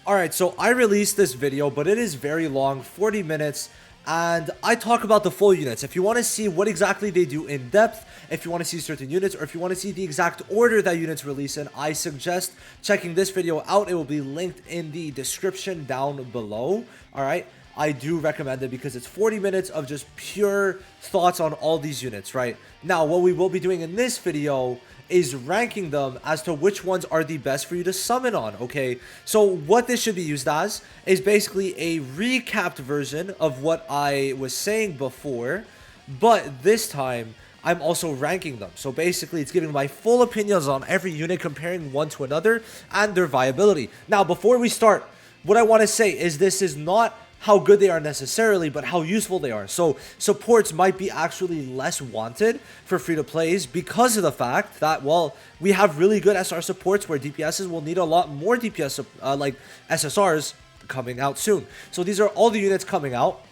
Alright, so I released this video, but it is very long, 40 minutes, and I talk about the full units. If you want to see what exactly they do in depth, if you want to see certain units, or if you want to see the exact order that units release in, I suggest checking this video out. It will be linked in the description down below. Alright, I do recommend it because it's 40 minutes of just pure thoughts on all these units, right? Now, what we will be doing in this video is ranking them as to which ones are the best for you to summon on, okay? So what this should be used as is basically a recapped version of what I was saying before, but this time I'm also ranking them. So basically it's giving my full opinions on every unit, comparing one to another and their viability. Now, before we start, what I want to say is this is not how good they are necessarily, but how useful they are. So supports might be actually less wanted for free-to-plays because of the fact that, well, we have really good SR supports where DPSs will need a lot more DPS, like SSRs coming out soon. So these are all the units coming out.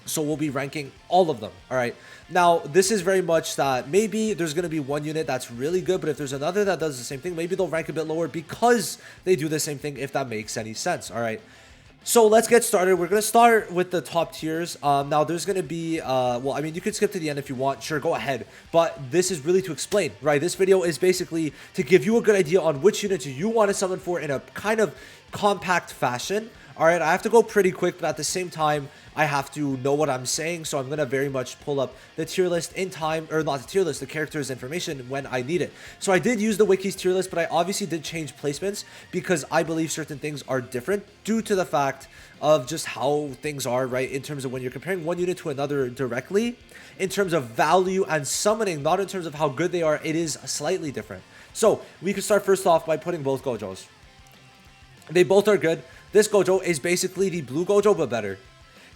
So we'll be ranking all of them. All right. Now, this is very much that maybe there's going to be one unit that's really good, but if there's another that does the same thing, maybe they'll rank a bit lower because they do the same thing, if that makes any sense. All right. So let's get started. We're going to start with the top tiers. Now there's going to be, well, I mean, you could skip to the end if you want. Sure, go ahead. But this is really to explain, right? This video is basically to give you a good idea on which units you want to summon for in a kind of compact fashion. All right, I have to go pretty quick, but at the same time, I have to know what I'm saying. So I'm going to very much pull up the tier list in time, or not the tier list, the characters information when I need it. So I did use the wiki's tier list, but I obviously did change placements because I believe certain things are different due to the fact of just how things are, right? In terms of when you're comparing one unit to another directly, in terms of value and summoning, not in terms of how good they are, it is slightly different. So we could start first off by putting both Gojos. They both are good. This Gojo is basically the blue Gojo, but better.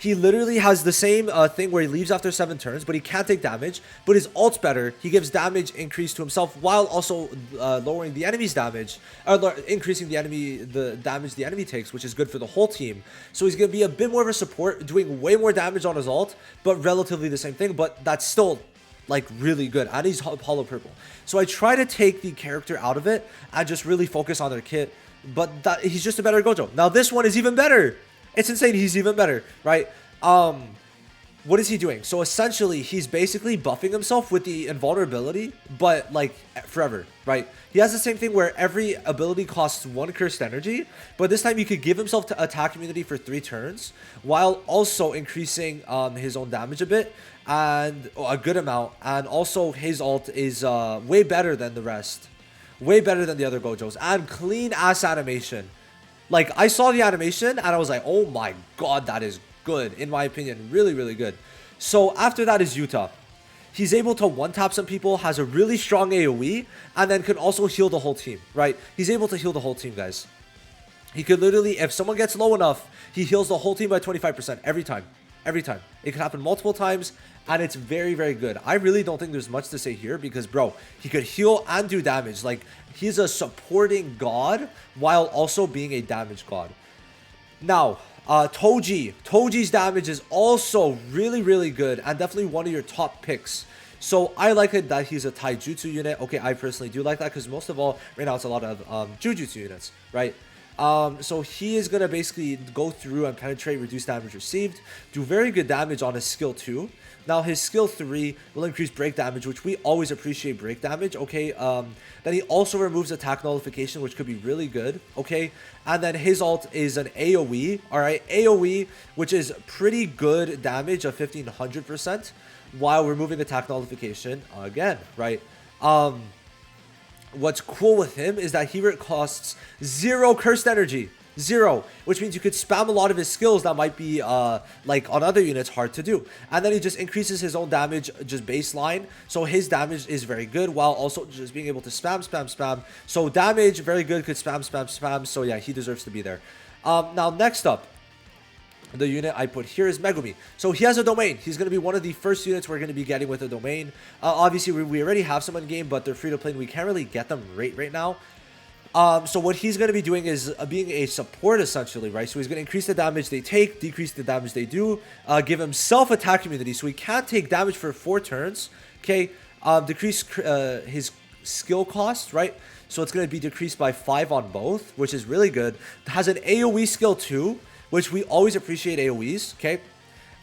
He literally has the same thing where he leaves after 7 turns, but he can't take damage. But his ult's better. He gives damage increase to himself while also lowering the enemy's damage, or increasing the damage the enemy takes, which is good for the whole team. So he's going to be a bit more of a support, doing way more damage on his ult, but relatively the same thing. But that's still like really good, and he's hollow purple. So I try to take the character out of it and just really focus on their kit. But he's just a better Gojo. Now this one is even better. It's insane. He's even better, right? What is he doing? So essentially, he's basically buffing himself with the invulnerability, but like forever, right? He has the same thing where every ability costs 1 cursed energy, but this time he could give himself to attack immunity for 3 turns, while also increasing his own damage a bit, and a good amount. And also his ult is way better than the rest. Way better than the other Gojos, and clean ass animation. Like, I saw the animation and I was like, oh my god, that is good. In my opinion, really, really good. So after that is Yuta. He's able to one-tap some people, has a really strong AoE, and then can also heal the whole team, right? He's able to heal the whole team, guys. He could literally, if someone gets low enough, he heals the whole team by 25% every time. Every time. It can happen multiple times, and it's very, very good. I really don't think there's much to say here because, bro, he could heal and do damage. Like, he's a supporting god while also being a damage god. Now, Toji. Toji's damage is also really, really good and definitely one of your top picks. So I like it that he's a taijutsu unit. Okay, I personally do like that because most of all, right now it's a lot of jujutsu units, right? So he is going to basically go through and penetrate, reduce damage received, do very good damage on his skill 2. Now his skill 3 will increase break damage, which we always appreciate break damage, okay? Then he also removes attack nullification, which could be really good, okay? And then his ult is an AoE, alright? AoE, which is pretty good damage of 1500% while removing attack nullification again, right? What's cool with him is that he costs 0 cursed energy. 0, which means you could spam a lot of his skills that might be like on other units hard to do. And then he just increases his own damage just baseline, so his damage is very good while also just being able to spam. So damage very good, could spam. So yeah, he deserves to be there. Now next up, the unit I put here is Megumi. So he has a domain. He's going to be one of the first units we're going to be getting with a domain. Obviously we already have some in game, but they're free to play and we can't really get them right now. So what he's going to be doing is being a support essentially, right? So he's going to increase the damage they take, decrease the damage they do, give himself attack immunity, so he can't take damage for 4 turns, okay? Decrease his skill cost, right? so it's going to be decreased by 5 on both, which is really good. It has an AoE skill too, which we always appreciate AoEs, okay?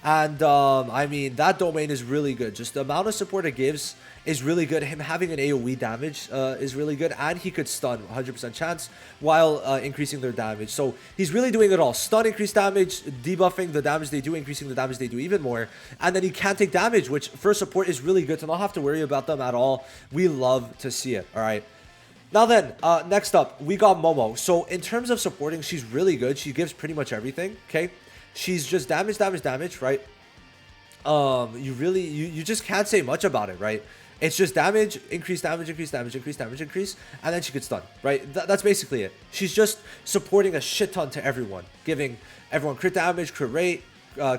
And I mean, that domain is really good. Just the amount of support it gives is really good. Him having an AoE damage is really good, and he could stun 100% chance while increasing their damage. So he's really doing it all. Stun, increase damage, debuffing the damage they do, increasing the damage they do even more. And then he can't take damage, which for support is really good to not have to worry about them at all. We love to see it, all right? Now then, next up, we got Momo. So in terms of supporting, she's really good. She gives pretty much everything, okay? She's just damage, right? You just can't say much about it, right? It's just damage, increase damage, increase damage, increase damage, increase, and then she could stun, right? That's basically it. She's just supporting a shit ton to everyone, giving everyone crit damage, crit rate,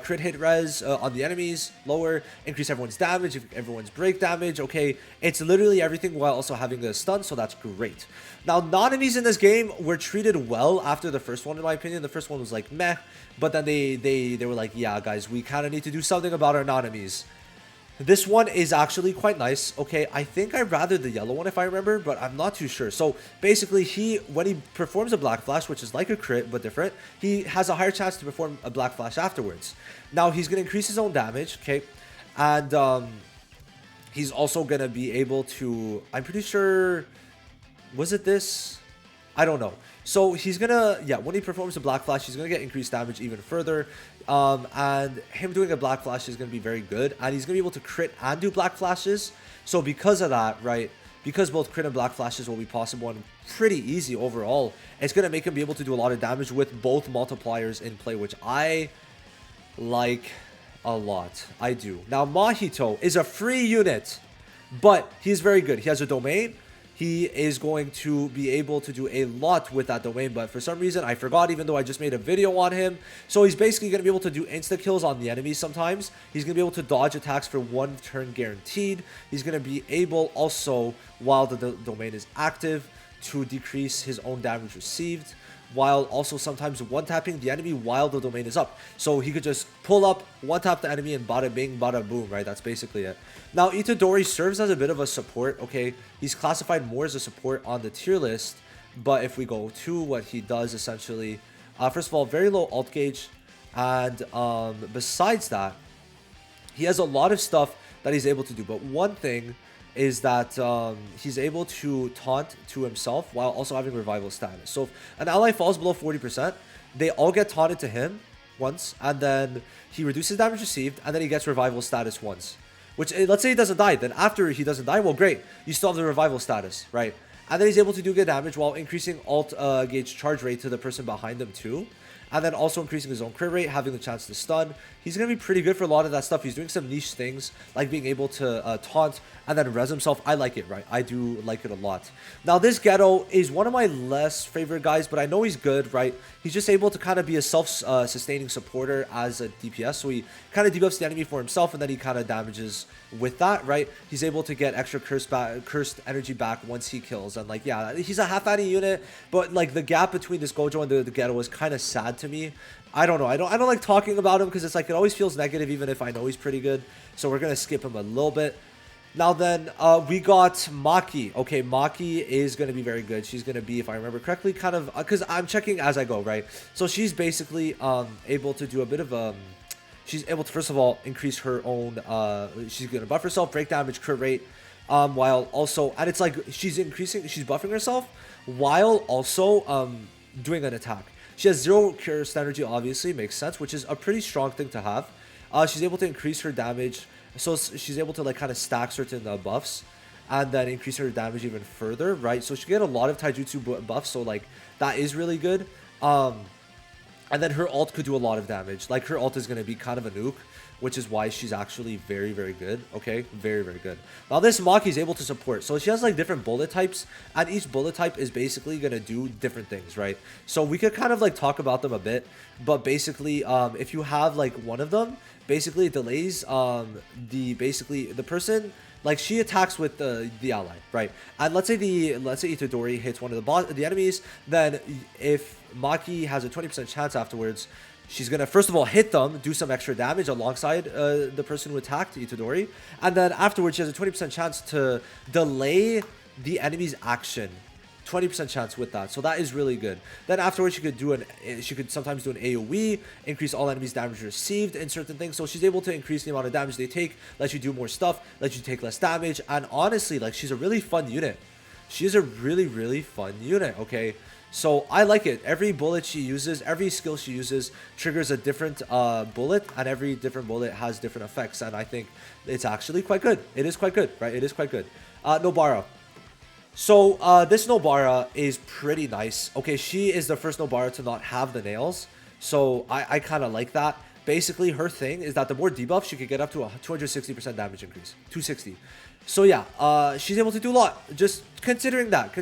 crit hit res on the enemies, lower, increase everyone's damage, everyone's break damage, okay? It's literally everything while also having a stun, so that's great. Now, non-enemies in this game were treated well after the first one, in my opinion. The first one was like, meh, but then they were like, yeah, guys, we kind of need to do something about our non-enemies. This one is actually quite nice. Okay, I think I'd rather the yellow one if I remember, but I'm not too sure. So basically, when he performs a Black Flash, which is like a crit but different, he has a higher chance to perform a Black Flash afterwards. Now he's going to increase his own damage, okay, and he's also going to be able to, I'm pretty sure, was it this? I don't know. So he's gonna, yeah, when he performs a Black Flash, he's gonna get increased damage even further. And him doing a Black Flash is gonna be very good. And he's gonna be able to crit and do Black Flashes. So because of that, right, because both crit and Black Flashes will be possible and pretty easy overall, it's gonna make him be able to do a lot of damage with both multipliers in play, which I like a lot. I do. Now, Mahito is a free unit, but he's very good. He has a domain. He is going to be able to do a lot with that domain, but for some reason I forgot, even though I just made a video on him. So he's basically going to be able to do insta-kills on the enemies sometimes. He's going to be able to dodge attacks for 1 turn guaranteed. He's going to be able also, while the domain is active, to decrease his own damage received, while also sometimes one-tapping the enemy while the domain is up. So he could just pull up, one-tap the enemy, and bada bing, bada boom, right? That's basically it. Now, Itadori serves as a bit of a support, okay? He's classified more as a support on the tier list, but if we go to what he does, essentially, first of all, very low ult gauge, and besides that, he has a lot of stuff that he's able to do, but one thing is that he's able to taunt to himself while also having revival status. So if an ally falls below 40%, they all get taunted to him once, and then he reduces damage received, and then he gets revival status once. Which, let's say he doesn't die, then after he doesn't die, well, great, you still have the revival status, right? And then he's able to do good damage while increasing ult gauge charge rate to the person behind him too. And then also increasing his own crit rate, having the chance to stun. He's going to be pretty good for a lot of that stuff. He's doing some niche things, like being able to taunt and then res himself. I like it, right? I do like it a lot. Now, this Ghetto is one of my less favorite guys, but I know he's good, right? He's just able to kind of be a self-sustaining supporter as a DPS. So he kind of debuffs the enemy for himself, and then he kind of damages with that, right? He's able to get extra cursed energy back once he kills. And like, yeah, he's a half-addy unit, but like the gap between this Gojo and the Ghetto is kind of sad to me. I don't know. I don't like talking about him because it's like it always feels negative even if I know he's pretty good. So we're going to skip him a little bit. Now then, we got Maki. Okay, Maki is going to be very good. She's going to be, if I remember correctly, kind of, because I'm checking as I go, right? So she's basically able to do a bit of, she's able to, first of all, increase her own, she's going to buff herself, break damage, crit rate, while also, and it's like she's buffing herself while also doing an attack. She has 0 cursed energy, obviously, makes sense, which is a pretty strong thing to have. She's able to increase her damage, so she's able to like kind of stack certain buffs and then increase her damage even further, right? So she get a lot of taijutsu buffs, so like that is really good. And then her ult could do a lot of damage. Like her ult is going to be kind of a nuke, which is why she's actually very, very good. Okay, very, very good. Now this Maki is able to support. So she has like different bullet types, and each bullet type is basically going to do different things, right? So we could kind of like talk about them a bit, but basically if you have like one of them, basically it delays the person, like she attacks with the ally, right? And let's say Itadori hits one of the enemies, then if Maki has a 20% chance afterwards, she's going to, first of all, hit them, do some extra damage alongside the person who attacked Itadori. And then afterwards, she has a 20% chance to delay the enemy's action 20% chance with that, so that is really good. Then afterwards, she could sometimes do an AoE, increase all enemies damage received in certain things. So she's able to increase the amount of damage they take, let you do more stuff, let you take less damage. And honestly, like, she's a really fun unit. She is a really fun unit. Okay, so I like it. Every bullet she uses, every skill she uses triggers a different bullet, and every different bullet has different effects, and I think it's actually quite good. It is quite good, right? It is quite good. Nobara. So this Nobara is pretty nice. Okay, she is the first Nobara to not have the nails, so I kind of like that. Basically, her thing is that the more debuff, she could get up to a 260% damage increase. 260. So yeah, she's able to do a lot. Just considering that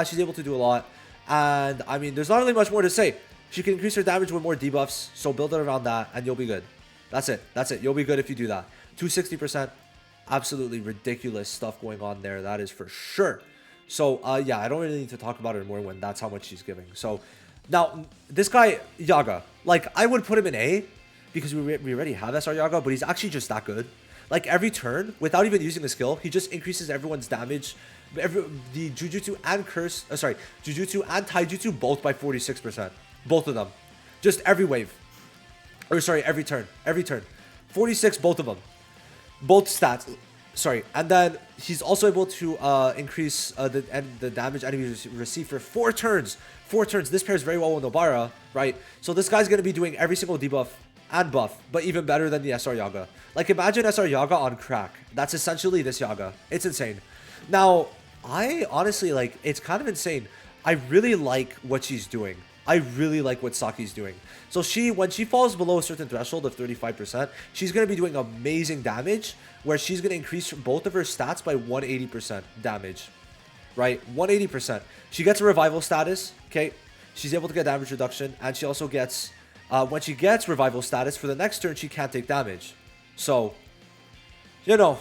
she's able to do a lot. And I mean, there's not really much more to say. She can increase her damage with more debuffs, so build it around that, and you'll be good. That's it. You'll be good if you do that. 260%. Absolutely ridiculous stuff going on there. That is for sure. So, yeah, I don't really need to talk about her more when that's how much she's giving. So, now, this guy, Yaga, like, I would put him in A because we already have SR Yaga, but he's actually just that good. Like, every turn, without even using the skill, he just increases everyone's damage. The Jujutsu and Jujutsu and Taijutsu both by 46%. Both of them. Just every wave. Or, sorry, every turn. 46, both of them. Both stats. Sorry, and then he's also able to increase the damage enemies receive for 4 turns. 4 turns. This pairs very well with Nobara, right? So this guy's going to be doing every single debuff and buff, but even better than the SR Yaga. Like, imagine SR Yaga on crack. That's essentially this Yaga. It's insane. Now, I honestly, like, it's kind of insane. I really like what she's doing. I really like what Saki's doing. So when she falls below a certain threshold of 35%, she's going to be doing amazing damage, where she's going to increase both of her stats by 180% damage, right? 180%. She gets a revival status, okay? She's able to get damage reduction, and she also gets, when she gets revival status, for the next turn, she can't take damage. So, you know,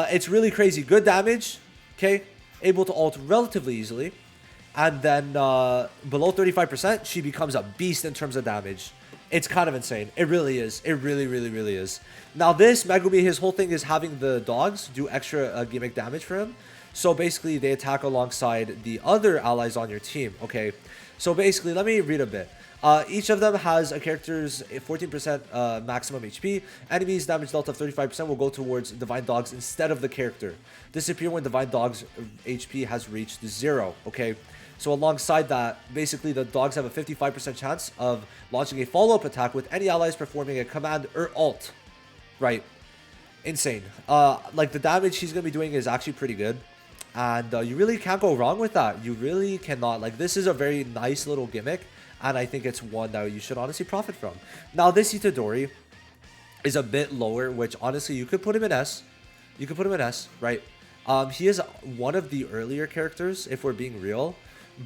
it's really crazy. Good damage, okay? Able to ult relatively easily. And then below 35%, she becomes a beast in terms of damage. It's kind of insane. It really is. It really is. Now this Megumi, his whole thing is having the dogs do extra gimmick damage for him. So basically, they attack alongside the other allies on your team. Okay, so basically, let me read a bit. Each of them has a character's 14% maximum HP. Enemies damage delta of 35% will go towards Divine Dogs instead of the character. Disappear when Divine Dogs HP has reached 0. Okay. So alongside that, basically the dogs have a 55% chance of launching a follow-up attack with any allies performing a command or ult. Right. Insane. Like, the damage she's going to be doing is actually pretty good. And you really can't go wrong with that. You really cannot. Like, this is a very nice little gimmick. And I think it's one that you should honestly profit from. Now, this Itadori is a bit lower, which honestly, you could put him in S. You could put him in S, right? He is one of the earlier characters, if we're being real.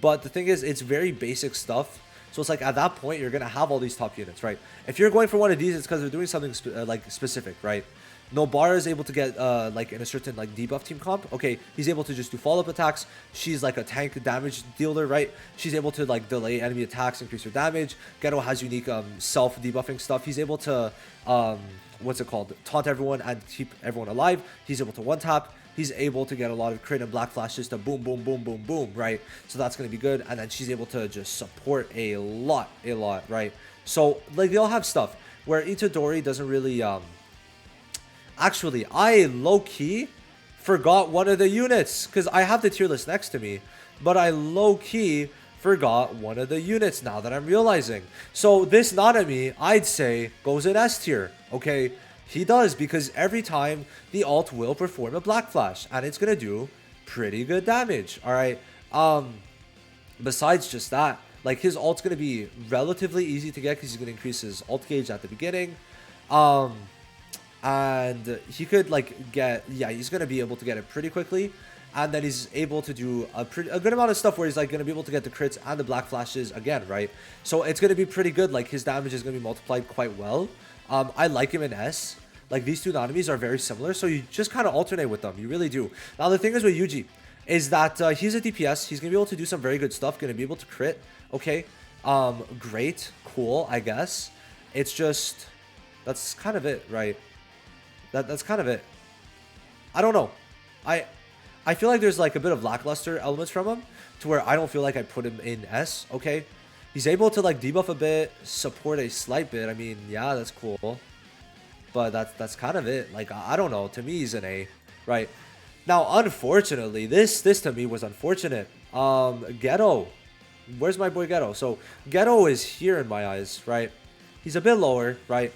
But the thing is, it's very basic stuff. So it's like, at that point, you're going to have all these top units, right? If you're going for one of these, it's because they're doing something specific, right? Nobara is able to get, like, in a certain, like, debuff team comp. Okay, he's able to just do follow-up attacks. She's, like, a tank damage dealer, right? She's able to, like, delay enemy attacks, increase her damage. Ghetto has unique self-debuffing stuff. He's able to, what's it called? Taunt everyone and keep everyone alive. He's able to one-tap. He's able to get a lot of crit and black flashes to boom, boom, boom, boom, boom, right? So that's going to be good. And then she's able to just support a lot, right? So, like, they all have stuff where Itadori doesn't really, actually, I low-key forgot one of the units because I have the tier list next to me, but I low-key forgot one of the units now that I'm realizing. So this Nanami, I'd say, goes in S tier, okay? He does, because every time the ult will perform a black flash, and it's gonna do pretty good damage, alright? Besides just that, like, his ult's gonna be relatively easy to get because he's gonna increase his ult gauge at the beginning. And he could, like, get, yeah, he's gonna be able to get it pretty quickly. And then he's able to do a good amount of stuff where he's, like, gonna be able to get the crits and the black flashes again, right? So it's gonna be pretty good. Like, his damage is gonna be multiplied quite well. I like him in S. Like, these two Nanamis are very similar, so you just kind of alternate with them. You really do. Now, the thing is with Yuji is that he's a DPS. He's going to be able to do some very good stuff. Going to be able to crit. Okay. Great. Cool, I guess. It's just, that's kind of it, right? That's kind of it. I don't know. I feel like there's, like, a bit of lackluster elements from him. to where I don't feel like I put him in S, okay? He's able to like debuff a bit, support a slight bit. I mean, yeah, that's cool. But that's kind of it. Like, I don't know. To me, he's an A, right? Now, unfortunately, this to me was unfortunate. Ghetto. Where's my boy Ghetto? So, Ghetto is here in my eyes, right? He's a bit lower, right?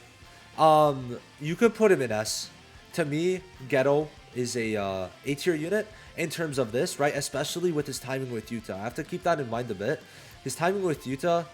You could put him in S. To me, Ghetto is a A tier unit in terms of this, right? Especially with his timing with Yuta. I have to keep that in mind a bit. His timing with Yuta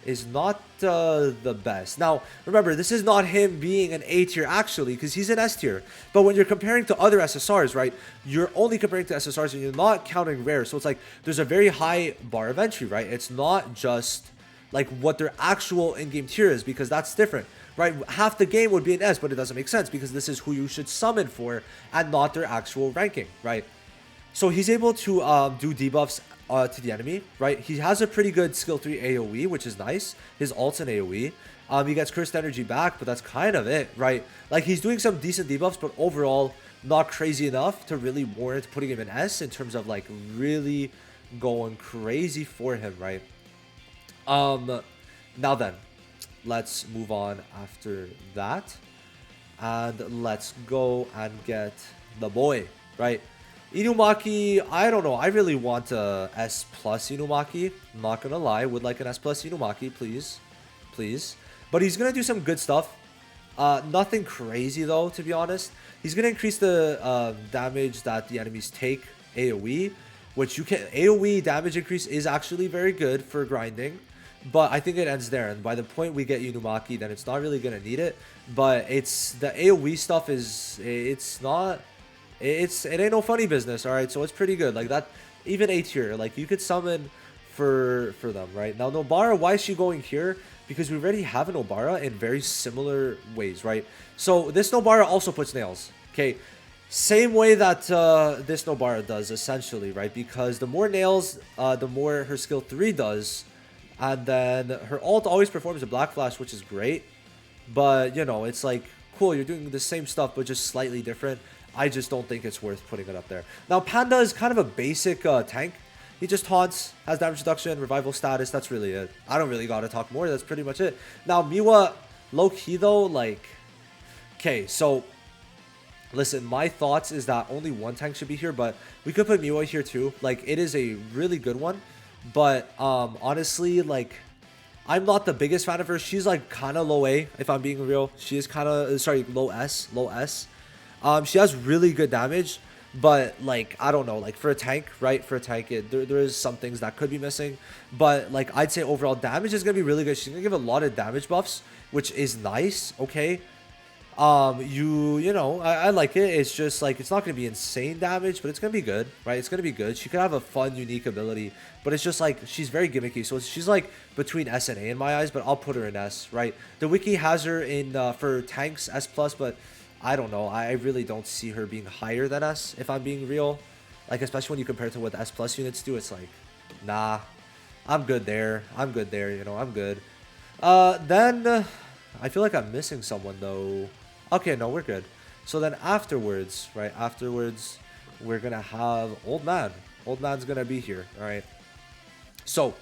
is not the best. Now, remember, this is not him being an A tier actually, because he's an S tier. But when you're comparing to other SSRs, right, you're only comparing to SSRs and you're not counting rare. So it's like there's a very high bar of entry, right? It's not just like what their actual in-game tier is, because that's different, right? Half the game would be an S, but it doesn't make sense because this is who you should summon for and not their actual ranking, right? So he's able to do debuffs to the enemy, right? He has a pretty good skill 3 AoE, which is nice. His ult's an AoE. He gets cursed energy back, but that's kind of it, right? Like, he's doing some decent debuffs, but overall not crazy enough to really warrant putting him in S in terms of like really going crazy for him, right? Now then, let's move on after that, and let's go and get the boy, right? Inumaki, I don't know. I really want a S plus Inumaki. I'm not gonna lie. Would like an S plus Inumaki, please. Please. But he's gonna do some good stuff. Nothing crazy though, to be honest. He's gonna increase the damage that the enemies take, AoE, which you can AoE damage increase is actually very good for grinding. But I think it ends there, and by the point we get Inumaki, then it's not really gonna need it. But it's the AoE stuff is it ain't no funny business, all right? So it's pretty good. Like that, even A tier, like you could summon for them, right? Now Nobara, why is she going here? Because we already have an Nobara in very similar ways, right? So this Nobara also puts nails, okay? Same way that this Nobara does, essentially, right? Because the more nails, the more her skill 3 does. And then her ult always performs a Black Flash, which is great. But, you know, it's like, cool, you're doing the same stuff, but just slightly different. I just don't think it's worth putting it up there. Now, Panda is kind of a basic tank. He just taunts, has damage reduction, revival status. That's really it. I don't really gotta talk more. That's pretty much it. Now, Miwa, low-key though, like... Okay, so... Listen, my thoughts is that only one tank should be here, but we could put Miwa here too. Like, it is a really good one. But, honestly, like... I'm not the biggest fan of her. She's, like, kind of low A, if I'm being real. She is kind of... Sorry, low S. Low S. She has really good damage, but like, I don't know, like for a tank, right? For a tank, there is some things that could be missing, but like I'd say overall damage is gonna be really good. She's gonna give a lot of damage buffs, which is nice. Okay, you know, I like it. It's just like it's not gonna be insane damage, but it's gonna be good, right? It's gonna be good. She could have a fun, unique ability, but it's just like she's very gimmicky. So she's like between S and A in my eyes, but I'll put her in S, right? The wiki has her in for tanks S plus, but I don't know. I really don't see her being higher than S, if I'm being real. Like, especially when you compare it to what S plus units do, it's like, nah, I'm good there. I'm good there, you know, I'm good. Then, I feel like I'm missing someone, though. Okay, no, we're good. So then afterwards, right, afterwards, we're gonna have Old Man. Old Man's gonna be here, alright? So,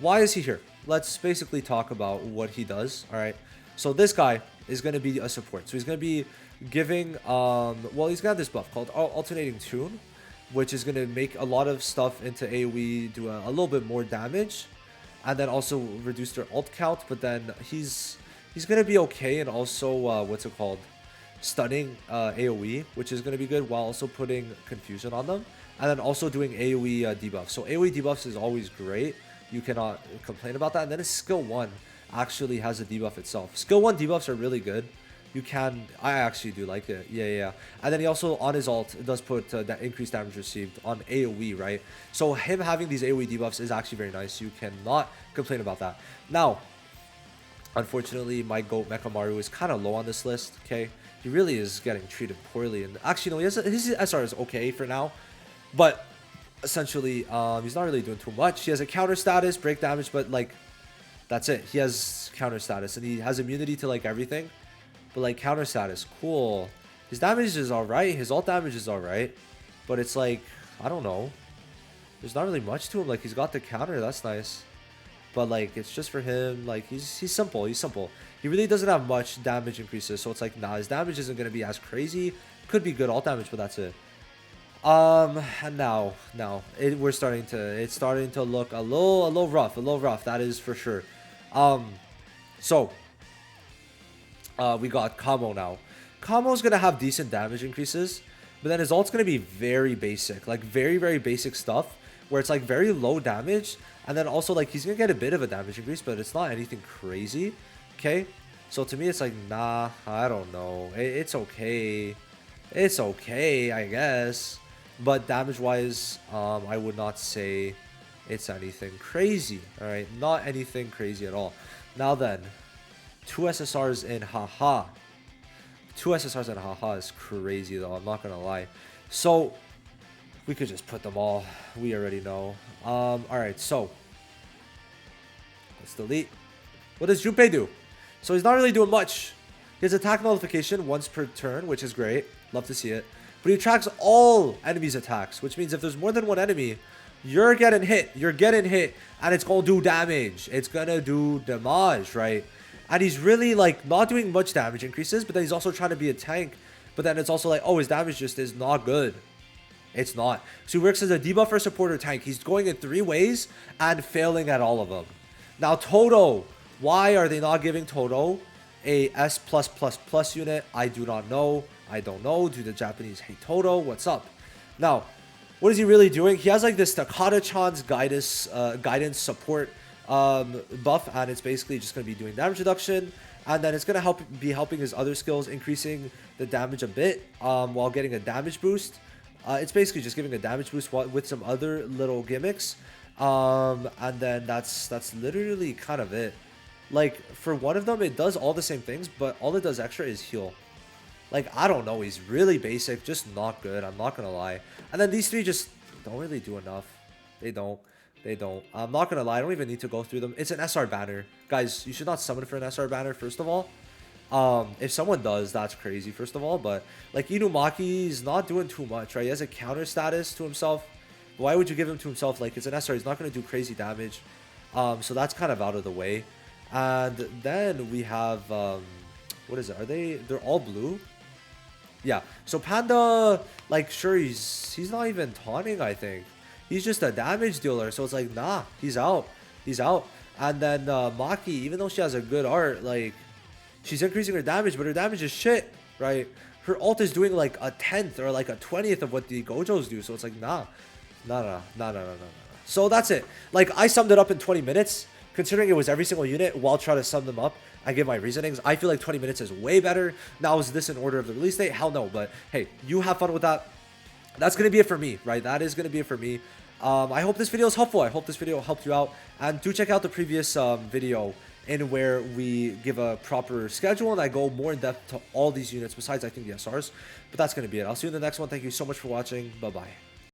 why is he here? Let's basically talk about what he does, alright? So this guy is going to be a support. So he's going to be giving, well, he's got this buff called Alternating Tune, which is going to make a lot of stuff into AoE do a little bit more damage, and then also reduce their ult count. But then he's going to be okay, and also, what's it called? Stunning AoE, which is going to be good, while also putting confusion on them, and then also doing AoE debuffs. So AoE debuffs is always great. You cannot complain about that. And then his skill 1 actually has a debuff itself. Skill 1 debuffs are really good. You can... I actually do like it. Yeah. And then he also, on his ult, does put that increased damage received on AoE, right? So him having these AoE debuffs is actually very nice. You cannot complain about that. Now, unfortunately, my GOAT Mechamaru is kind of low on this list, okay? He really is getting treated poorly. And actually, no, his SR is okay for now. But essentially, he's not really doing too much. He has a counter status, break damage, but like... That's it. He has counter status, and he has immunity to like everything. But like counter status, cool. His damage is alright. His ult damage is alright. But it's like, I don't know. There's not really much to him. Like, he's got the counter. That's nice. But, like, it's just for him. Like, he's simple. He's simple. He really doesn't have much damage increases. So, it's like, nah, his damage isn't going to be as crazy. Could be good alt damage, but that's it. And now, it's starting to look a little rough. That is for sure. So, we got Kamo now. Kamo's going to have decent damage increases. But then his ult's going to be very basic. Like, very, very basic stuff. Where it's, like, very low damage. And then also, like, he's going to get a bit of a damage increase. But it's not anything crazy. Okay? So, to me, it's like, nah, I don't know. It's okay. It's okay, I guess. But damage-wise, I would not say it's anything crazy. Alright? Not anything crazy at all. Now then. 2 SSRs in haha. 2 SSRs in haha is crazy, though. I'm not going to lie. So, we could just put them all. We already know. Alright, so. Let's delete. What does Junpei do? So, he's not really doing much. He has attack nullification once per turn, which is great. Love to see it. But he tracks all enemies' attacks, which means if there's more than one enemy, you're getting hit. You're getting hit, and it's going to do damage. It's going to do damage, right? And he's really, like, not doing much damage increases, but then he's also trying to be a tank. But then it's also like, oh, his damage just is not good. It's not. So he works as a debuffer, supporter, tank. He's going in 3 ways and failing at all of them. Now, Toto. Why are they not giving Toto a S+++ unit? I do not know. I don't know. Do the Japanese hate Toto? What's up? Now, what is he really doing? He has, like, this Takada-chan's guidance support buff, and it's basically just going to be doing damage reduction, and then it's going to be helping his other skills, increasing the damage a bit while getting a damage boost. It's basically just giving a damage boost with some other little gimmicks, and then that's literally kind of it. Like, for one of them, it does all the same things, but all it does extra is heal. Like, I don't know, he's really basic, just not good, I'm not gonna lie. And then these 3 just don't really do enough. They don't. I'm not gonna lie, I don't even need to go through them. It's an SR banner. Guys, you should not summon for an SR banner, first of all. If someone does, that's crazy, first of all. But, like, Inumaki's not doing too much, right? He has a counter status to himself. Why would you give him to himself? Like, it's an SR, he's not gonna do crazy damage. So that's kind of out of the way. And then we have, what is it? They're all blue? Yeah. So Panda, like, sure, he's not even taunting, I think. He's just a damage dealer. So it's like, nah, he's out. He's out. And then Maki, even though she has a good art, like, she's increasing her damage, but her damage is shit, right? Her ult is doing like a 10th or like a 20th of what the Gojos do. So it's like, nah. So that's it. Like, I summed it up in 20 minutes. Considering it was every single unit, while trying to sum them up, I give my reasonings. I feel like 20 minutes is way better. Now, is this in order of the release date? Hell no. But hey, you have fun with that. That's going to be it for me, right? That is going to be it for me. I hope this video is helpful. I hope this video helped you out. And do check out the previous video in where we give a proper schedule and I go more in depth to all these units besides, I think, the SRs. But that's going to be it. I'll see you in the next one. Thank you so much for watching. Bye-bye.